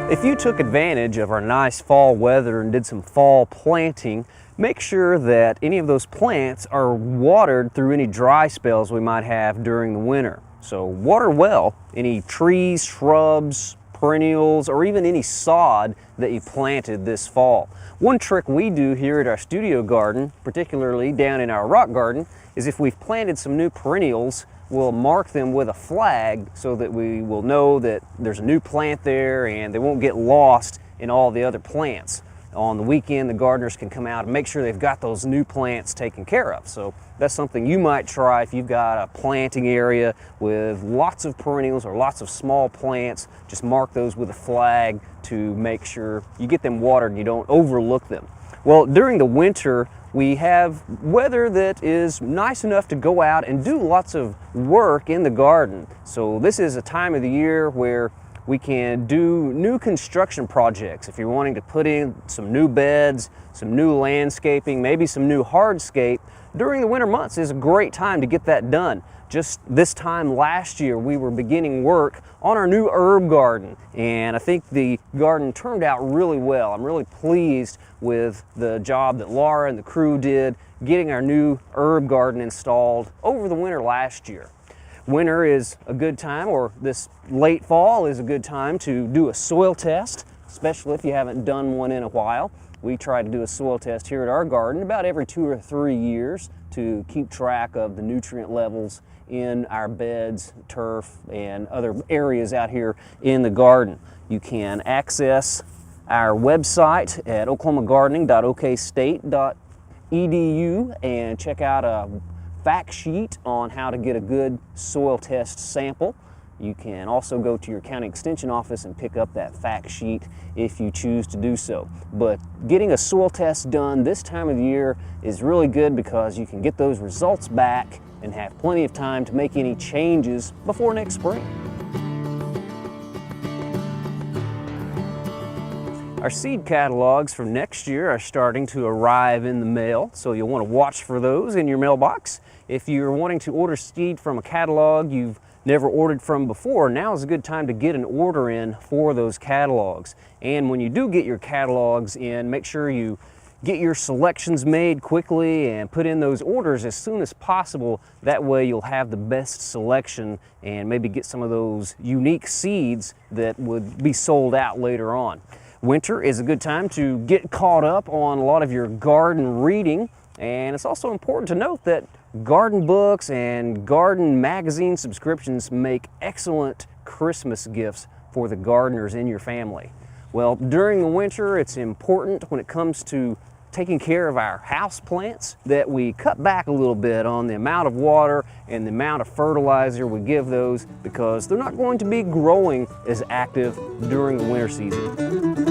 If you took advantage of our nice fall weather and did some fall planting, make sure that any of those plants are watered through any dry spells we might have during the winter. So water well any trees, shrubs, perennials, or even any sod that you planted this fall. One trick we do here at our studio garden, particularly down in our rock garden, is if we've planted some new perennials, we'll mark them with a flag so that we will know that there's a new plant there and they won't get lost in all the other plants. On the weekend, the gardeners can come out and make sure they've got those new plants taken care of. So that's something you might try if you've got a planting area with lots of perennials or lots of small plants. Just mark those with a flag to make sure you get them watered and you don't overlook them. Well, during the winter, we have weather that is nice enough to go out and do lots of work in the garden. So this is a time of the year where we can do new construction projects. If you're wanting to put in some new beds, some new landscaping, maybe some new hardscape, during the winter months is a great time to get that done. Just this time last year, we were beginning work on our new herb garden, and I think the garden turned out really well. I'm really pleased with the job that Laura and the crew did getting our new herb garden installed over the winter last year. Winter is a good time, or this late fall is a good time to do a soil test, especially if you haven't done one in a while. We try to do a soil test here at our garden about every 2 or 3 years to keep track of the nutrient levels in our beds, turf, and other areas out here in the garden. You can access our website at oklahomagardening.okstate.edu and check out a fact sheet on how to get a good soil test sample. You can also go to your county extension office and pick up that fact sheet if you choose to do so. But getting a soil test done this time of the year is really good because you can get those results back and have plenty of time to make any changes before next spring. Our seed catalogs for next year are starting to arrive in the mail, so you'll want to watch for those in your mailbox. If you're wanting to order seed from a catalog you've never ordered from before, now is a good time to get an order in for those catalogs. And when you do get your catalogs in, make sure you get your selections made quickly and put in those orders as soon as possible. That way you'll have the best selection and maybe get some of those unique seeds that would be sold out later on. Winter is a good time to get caught up on a lot of your garden reading, and it's also important to note that garden books and garden magazine subscriptions make excellent Christmas gifts for the gardeners in your family. Well, during the winter, it's important when it comes to taking care of our house plants that we cut back a little bit on the amount of water and the amount of fertilizer we give those, because they're not going to be growing as active during the winter season.